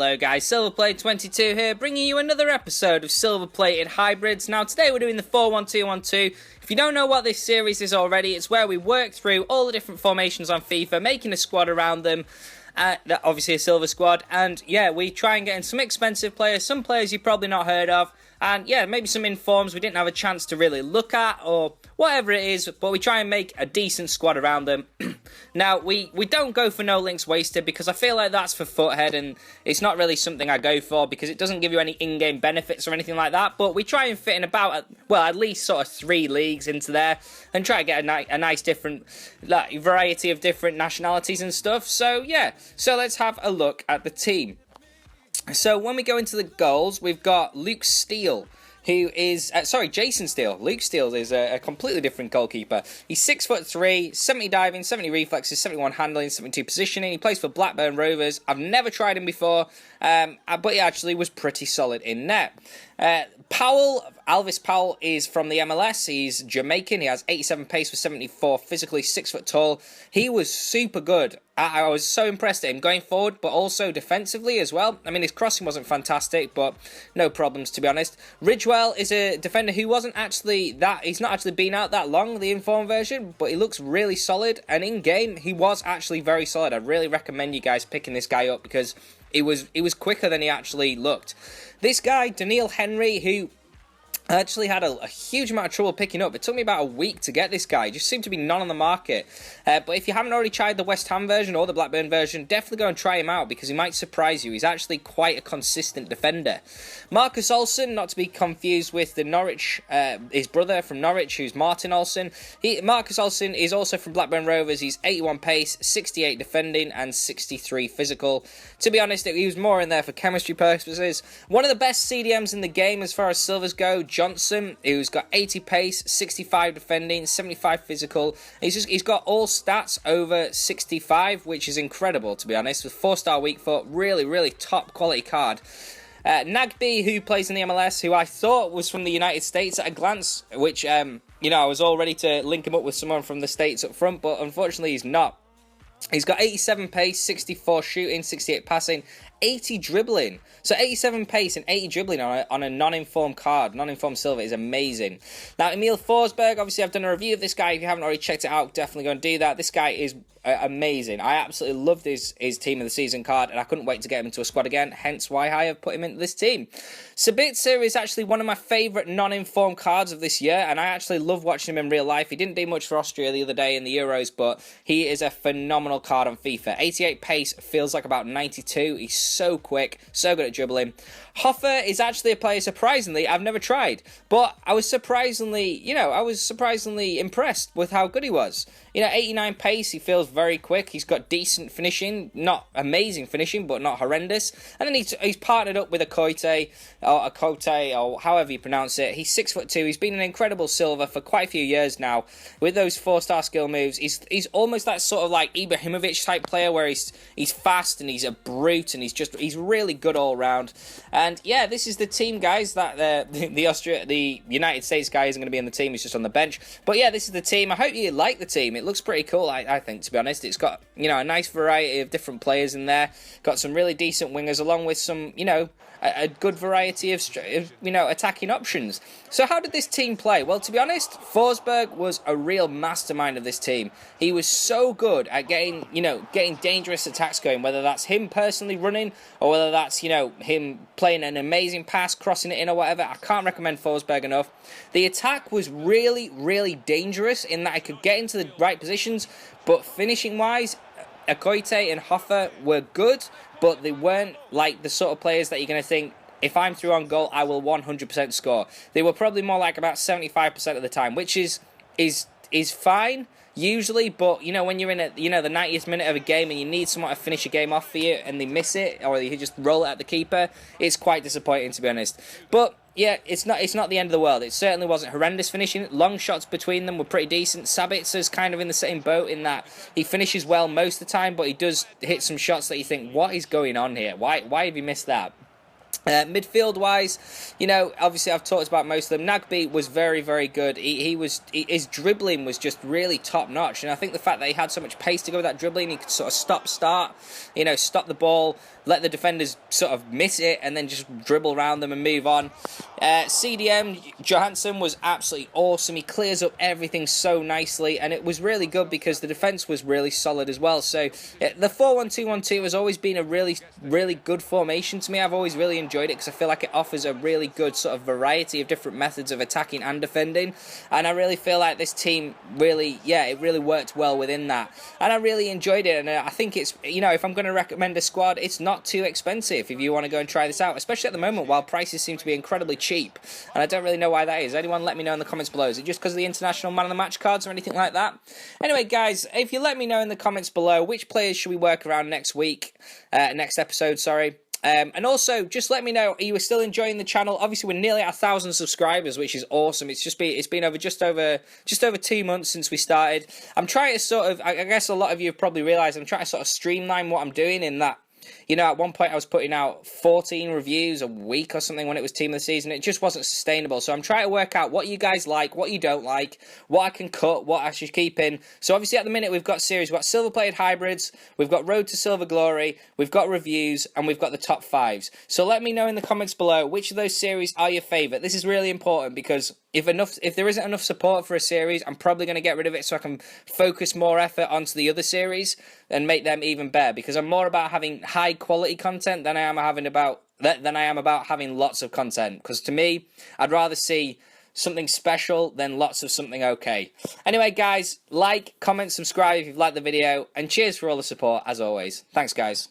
Hello guys, SILVERPLATED here, bringing you another episode of Silver-Plated Hybrids. Now today we're doing the 4-1-2-1-2. If you don't know what this series is already, it's where we work through all the different formations on FIFA, making a squad around them. Obviously a silver squad, and yeah, we try and get in some expensive players, some players you've probably not heard of, and yeah, maybe some informs we didn't have a chance to really look at, or whatever it is, but we try and make a decent squad around them. Now, we don't go for no links wasted, because I feel like that's for foothead, and it's not really something I go for, because it doesn't give you any in-game benefits or anything like that, but we try and fit in about, well, at least sort of 3 leagues into there, and try to get a nice different, like, variety of different nationalities and stuff. So yeah, so let's have a look at the team. So when we go into the goals, we've got Luke Steele, who is, Jason Steele. Luke Steele is a completely different goalkeeper. He's 6'3", 70 diving, 70 reflexes, 71 handling, 72 positioning. He plays for Blackburn Rovers. I've never tried him before, but he actually was pretty solid in net. Alvis Powell is from the MLS. He's Jamaican. He has 87 pace for 74 physically, 6 foot tall. He was super good. I was so impressed at him going forward, but also defensively as well. I mean, his crossing wasn't fantastic, but no problems, to be honest. Ridgewell is a defender who wasn't actually he's not actually been out that long, the informed version, but he looks really solid, and in game, he was actually very solid. I'd really recommend you guys picking this guy up, because he was quicker than he actually looked. This guy, Daniil Henry, who I actually had a huge amount of trouble picking up. It took me about a week to get this guy. He just seemed to be none on the market. But if you haven't already tried the West Ham version or the Blackburn version, definitely go and try him out, because he might surprise you. He's actually quite a consistent defender. Marcus Olsen, not to be confused with the Norwich, his brother from Norwich, who's Martin Olsen. Marcus Olsen is also from Blackburn Rovers. He's 81 pace, 68 defending, and 63 physical. To be honest, he was more in there for chemistry purposes. One of the best CDMs in the game as far as silvers go, Johnson, who's got 80 pace, 65 defending, 75 physical. He's got all stats over 65, which is incredible, to be honest. With 4-star weak foot, really top quality card. Nagby, who plays in the MLS, who I thought was from the United States at a glance, which, I was all ready to link him up with someone from the States up front, but unfortunately he's not. He's got 87 pace, 64 shooting, 68 passing, 80 dribbling. So 87 pace and 80 dribbling on a non-informed card, non-informed silver, is amazing. Now, Emil Forsberg, obviously I've done a review of this guy. If you haven't already checked it out, definitely go and do that. This guy is amazing. I absolutely loved his team of the season card, and I couldn't wait to get him into a squad again, hence why I have put him into this team. Sabitzer is actually one of my favourite non-informed cards of this year, and I actually love watching him in real life. He didn't do much for Austria the other day in the Euros, but he is a phenomenal card on FIFA. 88 pace, feels like about 92. He's so quick, so good at dribbling. Hoffer is actually a player, surprisingly, I've never tried, but I was surprisingly impressed with how good he was. 89 pace, he feels very quick. He's got decent finishing, not amazing finishing, but not horrendous. And then he's partnered up with a Kote, or however you pronounce it. He's 6'2". He's been an incredible silver for quite a few years now. With those 4-star skill moves, he's almost that sort of like Ibrahimovic type player, where he's fast and he's a brute, and he's really good all round. And yeah, this is the team, guys. That the United States guy isn't going to be on the team; he's just on the bench. But yeah, this is the team. I hope you like the team. It looks pretty cool, I think, to be honest. It's got a nice variety of different players in there. Got some really decent wingers, along with some a good variety of attacking options. So how did this team play? Well, to be honest, Forsberg was a real mastermind of this team. He was so good at getting dangerous attacks going, whether that's him personally running, or whether that's him playing an amazing pass, crossing it in, or whatever. I can't recommend Forsberg enough. The attack was really dangerous in that it could get into the right positions, but finishing wise, Akoite and Hoffer were good, but they weren't like the sort of players that you're going to think, if I'm through on goal, I will 100% score. They were probably more like about 75% of the time, which is fine usually, but when you're in the 90th minute of a game and you need someone to finish a game off for you and they miss it, or you just roll it at the keeper, it's quite disappointing, to be honest. But yeah, it's not the end of the world. It certainly wasn't horrendous finishing. Long shots between them were pretty decent. Sabitzer's kind of in the same boat in that he finishes well most of the time, but he does hit some shots that you think, what is going on here? Why have you missed that? Midfield-wise, obviously I've talked about most of them. Nagby was very good. His dribbling was just really top-notch, and I think the fact that he had so much pace to go with that dribbling, he could sort of stop the ball, let the defenders sort of miss it and then just dribble around them and move on. CDM, Johansson was absolutely awesome. He clears up everything so nicely, and it was really good because the defence was really solid as well. So the 4-1-2-1-2 has always been a really good formation to me. I've always really enjoyed it because I feel like it offers a really good sort of variety of different methods of attacking and defending, and I really feel like this team really, it really worked well within that, and I really enjoyed it. And I think it's, if I'm going to recommend a squad, it's not too expensive if you want to go and try this out, especially at the moment while prices seem to be incredibly cheap, and I don't really know why that is. Anyone let me know in the comments below. Is it just because of the international man of the match cards or anything like that? Anyway, guys, if you let me know in the comments below which players should we work around next episode, sorry. And also, just let me know, are you still enjoying the channel? Obviously, we're nearly at 1,000 subscribers, which is awesome. It's been just over 2 months since we started. I'm trying to sort of, I guess a lot of you have probably realised, I'm trying to sort of streamline what I'm doing in that. At one point I was putting out 14 reviews a week or something when it was Team of the Season. It just wasn't sustainable. So I'm trying to work out what you guys like, what you don't like, what I can cut, what I should keep in. So obviously at the minute we've got series, we've got Silver-Plated Hybrids, we've got Road to Silver Glory, we've got reviews, and we've got the top 5s. So let me know in the comments below which of those series are your favourite. This is really important because if there isn't enough support for a series, I'm probably going to get rid of it so I can focus more effort onto the other series and make them even better, because I'm more about having high quality content than I am about having lots of content, because to me, I'd rather see something special than lots of something okay. Anyway, guys, like, comment, subscribe if you've liked the video, and cheers for all the support as always. Thanks, guys.